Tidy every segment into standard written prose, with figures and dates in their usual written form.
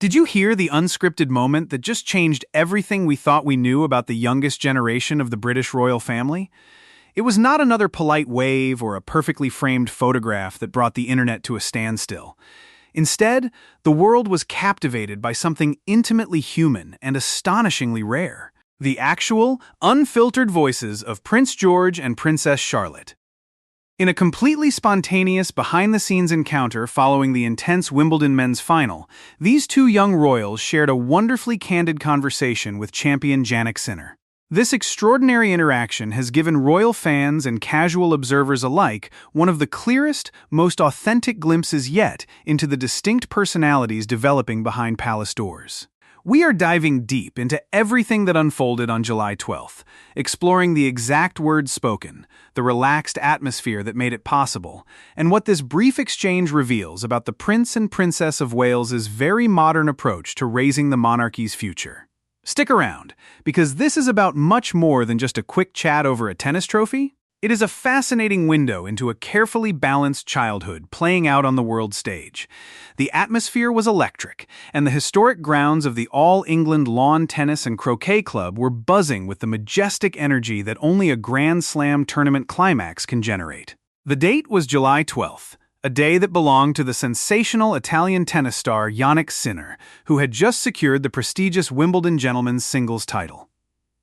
Did you hear the unscripted moment that just changed everything we thought we knew about the youngest generation of the British royal family? It was not another polite wave or a perfectly framed photograph that brought the internet to a standstill. Instead, the world was captivated by something intimately human and astonishingly rare: the actual, unfiltered voices of Prince George and Princess Charlotte. In a completely spontaneous behind-the-scenes encounter following the intense Wimbledon men's final, these two young royals shared a wonderfully candid conversation with champion Jannik Sinner. This extraordinary interaction has given royal fans and casual observers alike one of the clearest, most authentic glimpses yet into the distinct personalities developing behind palace doors. We are diving deep into everything that unfolded on July 12th, exploring the exact words spoken, the relaxed atmosphere that made it possible, and what this brief exchange reveals about the Prince and Princess of Wales's very modern approach to raising the monarchy's future. Stick around, because this is about much more than just a quick chat over a tennis trophy. It is a fascinating window into a carefully balanced childhood playing out on the world stage. The atmosphere was electric, and the historic grounds of the All England Lawn Tennis and Croquet Club were buzzing with the majestic energy that only a Grand Slam tournament climax can generate. The date was July 12th, a day that belonged to the sensational Italian tennis star Jannik Sinner, who had just secured the prestigious Wimbledon gentlemen's singles title.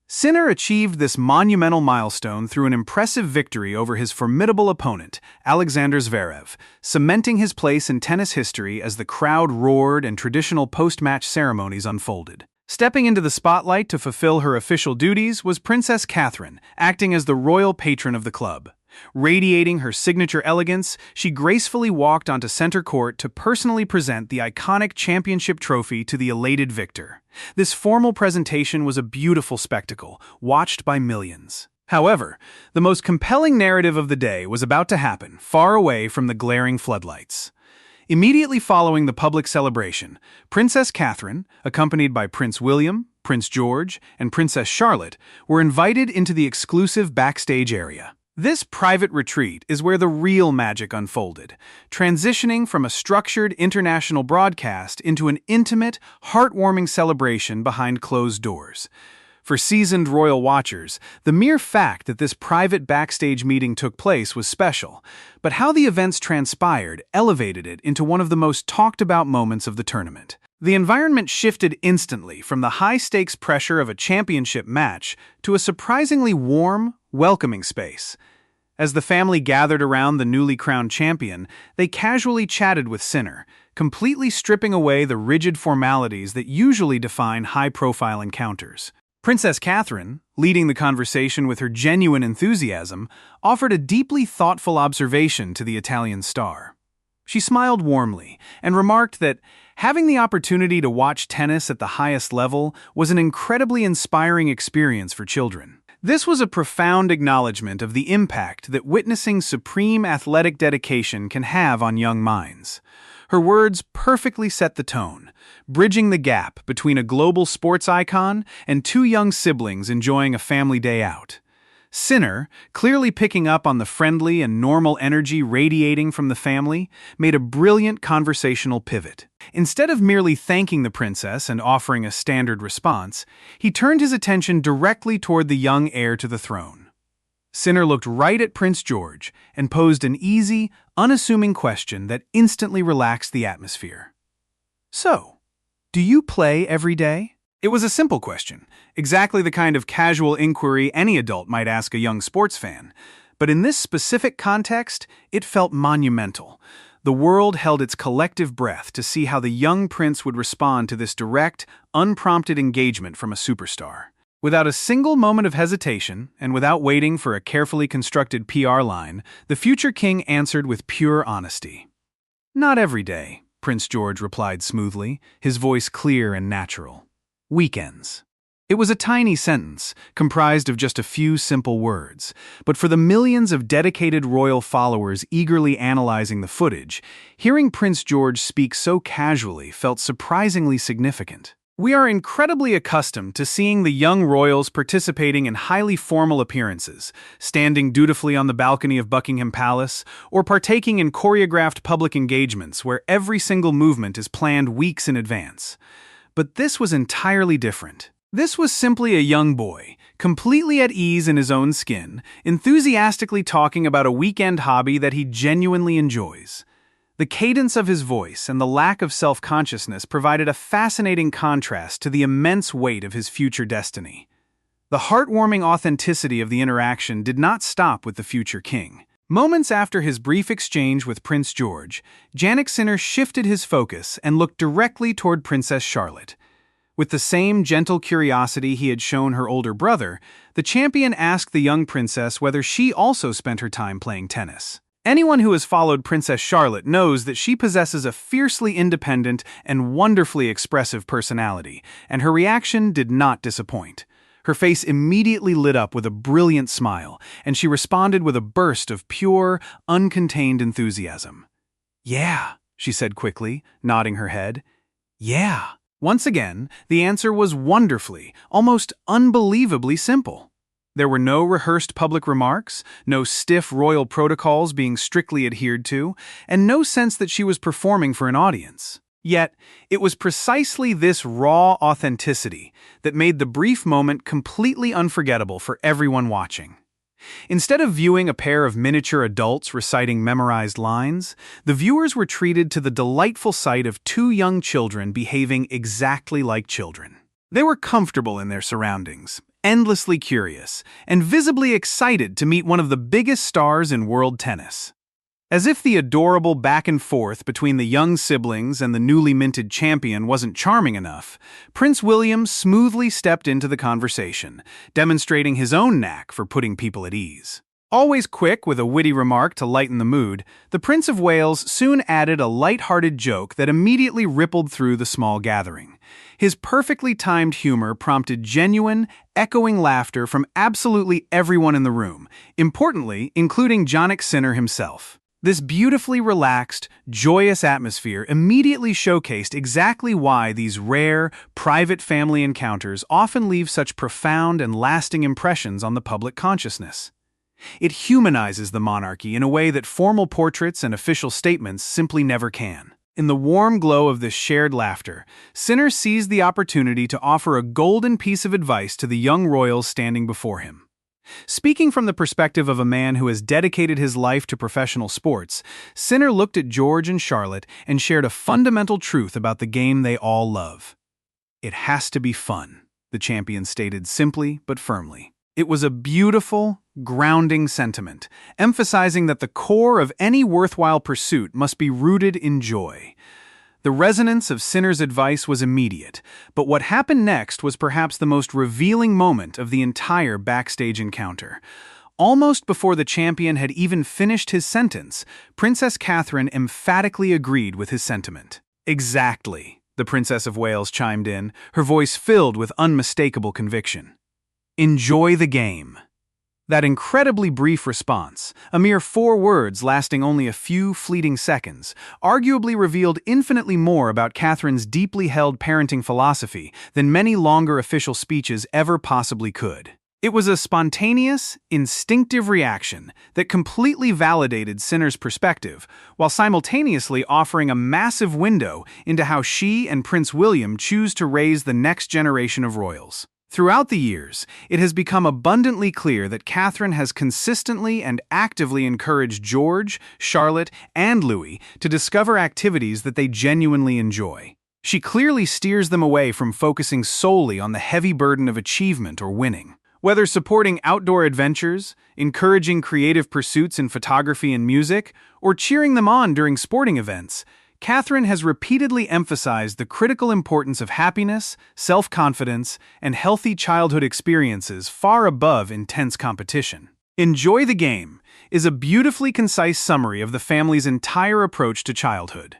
Sinner achieved this monumental milestone through an impressive victory over his formidable opponent, Alexander Zverev, cementing his place in tennis history as the crowd roared and traditional post-match ceremonies unfolded. Stepping into the spotlight to fulfill her official duties was Princess Catherine, acting as the royal patron of the club. Radiating her signature elegance, she gracefully walked onto center court to personally present the iconic championship trophy to the elated victor. This formal presentation was a beautiful spectacle, watched by millions. However, the most compelling narrative of the day was about to happen, far away from the glaring floodlights. Immediately following the public celebration, Princess Catherine, accompanied by Prince William, Prince George, and Princess Charlotte, were invited into the exclusive backstage area. This private retreat is where the real magic unfolded, transitioning from a structured international broadcast into an intimate, heartwarming celebration behind closed doors. For seasoned royal watchers, the mere fact that this private backstage meeting took place was special, but how the events transpired elevated it into one of the most talked-about moments of the tournament. The environment shifted instantly from the high-stakes pressure of a championship match to a surprisingly warm, welcoming space. As the family gathered around the newly crowned champion, they casually chatted with Sinner, completely stripping away the rigid formalities that usually define high-profile encounters. Princess Catherine, leading the conversation with her genuine enthusiasm, offered a deeply thoughtful observation to the Italian star. She smiled warmly and remarked that having the opportunity to watch tennis at the highest level was an incredibly inspiring experience for children. This was a profound acknowledgement of the impact that witnessing supreme athletic dedication can have on young minds. Her words perfectly set the tone, bridging the gap between a global sports icon and two young siblings enjoying a family day out. Sinner, clearly picking up on the friendly and normal energy radiating from the family, made a brilliant conversational pivot. Instead of merely thanking the princess and offering a standard response, he turned his attention directly toward the young heir to the throne. Sinner looked right at Prince George and posed an easy, unassuming question that instantly relaxed the atmosphere. "So, do you play every day?" It was a simple question, exactly the kind of casual inquiry any adult might ask a young sports fan. But in this specific context, it felt monumental. The world held its collective breath to see how the young prince would respond to this direct, unprompted engagement from a superstar. Without a single moment of hesitation, and without waiting for a carefully constructed PR line, the future king answered with pure honesty. "Not every day," Prince George replied smoothly, his voice clear and natural. "Weekends." It was a tiny sentence, comprised of just a few simple words, but for the millions of dedicated royal followers eagerly analyzing the footage, hearing Prince George speak so casually felt surprisingly significant. We are incredibly accustomed to seeing the young royals participating in highly formal appearances, standing dutifully on the balcony of Buckingham Palace, or partaking in choreographed public engagements where every single movement is planned weeks in advance. But this was entirely different. This was simply a young boy, completely at ease in his own skin, enthusiastically talking about a weekend hobby that he genuinely enjoys. The cadence of his voice and the lack of self-consciousness provided a fascinating contrast to the immense weight of his future destiny. The heartwarming authenticity of the interaction did not stop with the future king. Moments after his brief exchange with Prince George, Jannik Sinner shifted his focus and looked directly toward Princess Charlotte. With the same gentle curiosity he had shown her older brother, the champion asked the young princess whether she also spent her time playing tennis. Anyone who has followed Princess Charlotte knows that she possesses a fiercely independent and wonderfully expressive personality, and her reaction did not disappoint. Her face immediately lit up with a brilliant smile, and she responded with a burst of pure, uncontained enthusiasm. "Yeah," she said quickly, nodding her head. "Yeah." Once again, the answer was wonderfully, almost unbelievably simple. There were no rehearsed public remarks, no stiff royal protocols being strictly adhered to, and no sense that she was performing for an audience. Yet, it was precisely this raw authenticity that made the brief moment completely unforgettable for everyone watching. Instead of viewing a pair of miniature adults reciting memorized lines, the viewers were treated to the delightful sight of two young children behaving exactly like children. They were comfortable in their surroundings, endlessly curious, and visibly excited to meet one of the biggest stars in world tennis. As if the adorable back and forth between the young siblings and the newly minted champion wasn't charming enough, Prince William smoothly stepped into the conversation, demonstrating his own knack for putting people at ease. Always quick with a witty remark to lighten the mood, the Prince of Wales soon added a light-hearted joke that immediately rippled through the small gathering. His perfectly timed humor prompted genuine, echoing laughter from absolutely everyone in the room, importantly, including Jannik Sinner himself. This beautifully relaxed, joyous atmosphere immediately showcased exactly why these rare, private family encounters often leave such profound and lasting impressions on the public consciousness. It humanizes the monarchy in a way that formal portraits and official statements simply never can. In the warm glow of this shared laughter, Sinner seized the opportunity to offer a golden piece of advice to the young royals standing before him. Speaking from the perspective of a man who has dedicated his life to professional sports, Sinner looked at George and Charlotte and shared a fundamental truth about the game they all love. "It has to be fun," the champion stated simply but firmly. It was a beautiful, grounding sentiment, emphasizing that the core of any worthwhile pursuit must be rooted in joy. The resonance of Sinner's advice was immediate, but what happened next was perhaps the most revealing moment of the entire backstage encounter. Almost before the champion had even finished his sentence, Princess Catherine emphatically agreed with his sentiment. "Exactly," the Princess of Wales chimed in, her voice filled with unmistakable conviction. "Enjoy the game." That incredibly brief response, a mere 4 words lasting only a few fleeting seconds, arguably revealed infinitely more about Catherine's deeply held parenting philosophy than many longer official speeches ever possibly could. It was a spontaneous, instinctive reaction that completely validated Sinner's perspective, while simultaneously offering a massive window into how she and Prince William choose to raise the next generation of royals. Throughout the years, it has become abundantly clear that Catherine has consistently and actively encouraged George, Charlotte, and Louis to discover activities that they genuinely enjoy. She clearly steers them away from focusing solely on the heavy burden of achievement or winning. Whether supporting outdoor adventures, encouraging creative pursuits in photography and music, or cheering them on during sporting events, Catherine has repeatedly emphasized the critical importance of happiness, self-confidence, and healthy childhood experiences far above intense competition. "Enjoy the game" is a beautifully concise summary of the family's entire approach to childhood.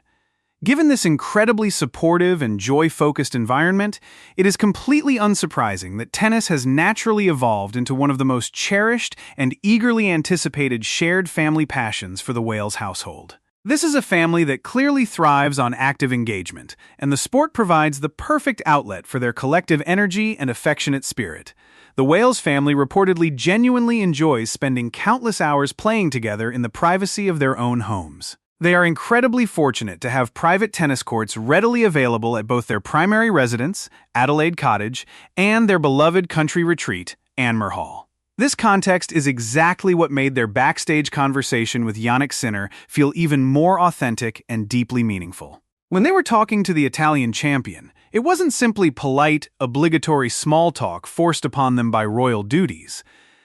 Given this incredibly supportive and joy-focused environment, it is completely unsurprising that tennis has naturally evolved into one of the most cherished and eagerly anticipated shared family passions for the Wales household. This is a family that clearly thrives on active engagement, and the sport provides the perfect outlet for their collective energy and affectionate spirit. The Wales family reportedly genuinely enjoys spending countless hours playing together in the privacy of their own homes. They are incredibly fortunate to have private tennis courts readily available at both their primary residence, Adelaide Cottage, and their beloved country retreat, Anmer Hall. This context is exactly what made their backstage conversation with Yannick Sinner feel even more authentic and deeply meaningful. When they were talking to the Italian champion, it wasn't simply polite, obligatory small talk forced upon them by royal duties.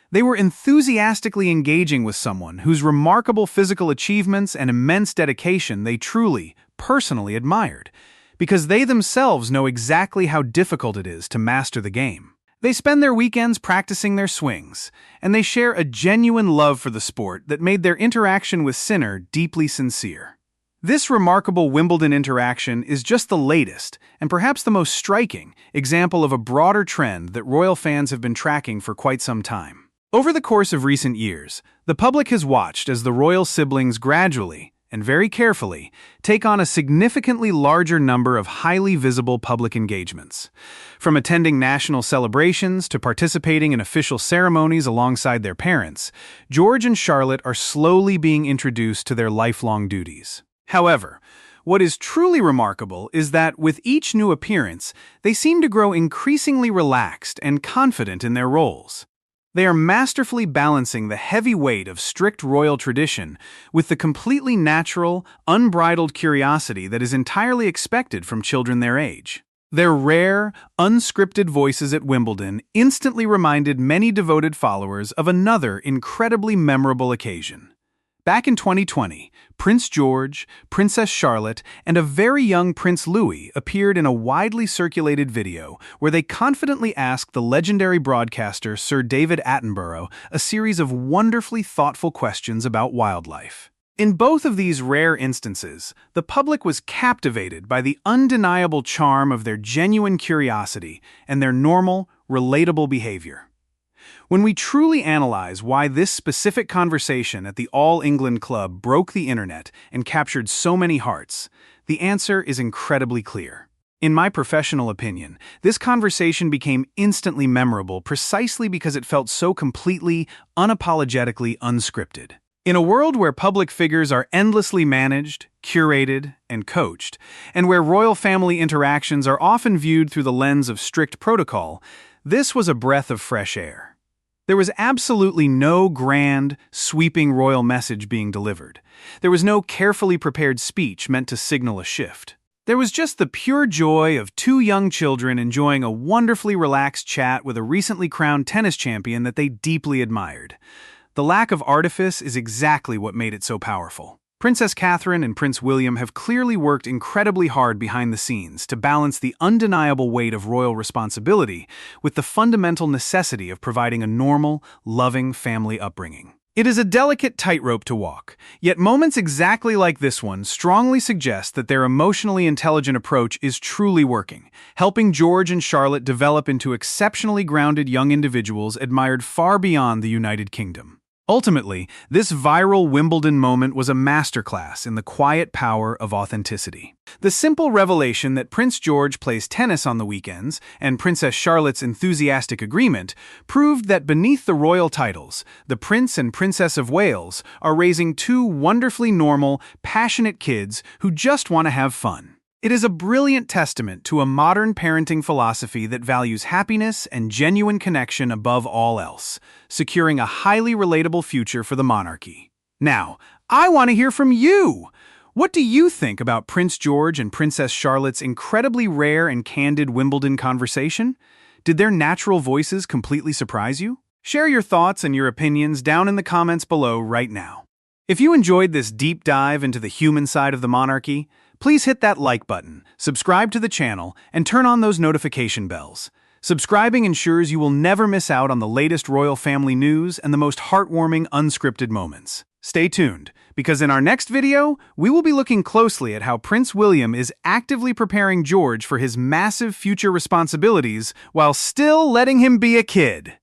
They were enthusiastically engaging with someone whose remarkable physical achievements and immense dedication they truly, personally admired, because they themselves know exactly how difficult it is to master the game. They spend their weekends practicing their swings, and they share a genuine love for the sport that made their interaction with Sinner deeply sincere. This remarkable Wimbledon interaction is just the latest, and perhaps the most striking, example of a broader trend that royal fans have been tracking for quite some time. Over the course of recent years, the public has watched as the royal siblings gradually, and very carefully, take on a significantly larger number of highly visible public engagements. From attending national celebrations to participating in official ceremonies alongside their parents, George and Charlotte are slowly being introduced to their lifelong duties. However, what is truly remarkable is that with each new appearance, they seem to grow increasingly relaxed and confident in their roles. They are masterfully balancing the heavy weight of strict royal tradition with the completely natural, unbridled curiosity that is entirely expected from children their age. Their rare, unscripted voices at Wimbledon instantly reminded many devoted followers of another incredibly memorable occasion. Back in 2020, Prince George, Princess Charlotte, and a very young Prince Louis appeared in a widely circulated video where they confidently asked the legendary broadcaster Sir David Attenborough a series of wonderfully thoughtful questions about wildlife. In both of these rare instances, the public was captivated by the undeniable charm of their genuine curiosity and their normal, relatable behavior. When we truly analyze why this specific conversation at the All England Club broke the internet and captured so many hearts, the answer is incredibly clear. In my professional opinion, this conversation became instantly memorable precisely because it felt so completely, unapologetically unscripted. In a world where public figures are endlessly managed, curated, and coached, and where royal family interactions are often viewed through the lens of strict protocol, this was a breath of fresh air. There was absolutely no grand, sweeping royal message being delivered. There was no carefully prepared speech meant to signal a shift. There was just the pure joy of two young children enjoying a wonderfully relaxed chat with a recently crowned tennis champion that they deeply admired. The lack of artifice is exactly what made it so powerful. Princess Catherine and Prince William have clearly worked incredibly hard behind the scenes to balance the undeniable weight of royal responsibility with the fundamental necessity of providing a normal, loving family upbringing. It is a delicate tightrope to walk, yet moments exactly like this one strongly suggest that their emotionally intelligent approach is truly working, helping George and Charlotte develop into exceptionally grounded young individuals admired far beyond the United Kingdom. Ultimately, this viral Wimbledon moment was a masterclass in the quiet power of authenticity. The simple revelation that Prince George plays tennis on the weekends and Princess Charlotte's enthusiastic agreement proved that beneath the royal titles, the Prince and Princess of Wales are raising two wonderfully normal, passionate kids who just want to have fun. It is a brilliant testament to a modern parenting philosophy that values happiness and genuine connection above all else, securing a highly relatable future for the monarchy. Now, I want to hear from you! What do you think about Prince George and Princess Charlotte's incredibly rare and candid Wimbledon conversation? Did their natural voices completely surprise you? Share your thoughts and your opinions down in the comments below right now. If you enjoyed this deep dive into the human side of the monarchy, please hit that like button, subscribe to the channel, and turn on those notification bells. Subscribing ensures you will never miss out on the latest royal family news and the most heartwarming unscripted moments. Stay tuned, because in our next video, we will be looking closely at how Prince William is actively preparing George for his massive future responsibilities while still letting him be a kid.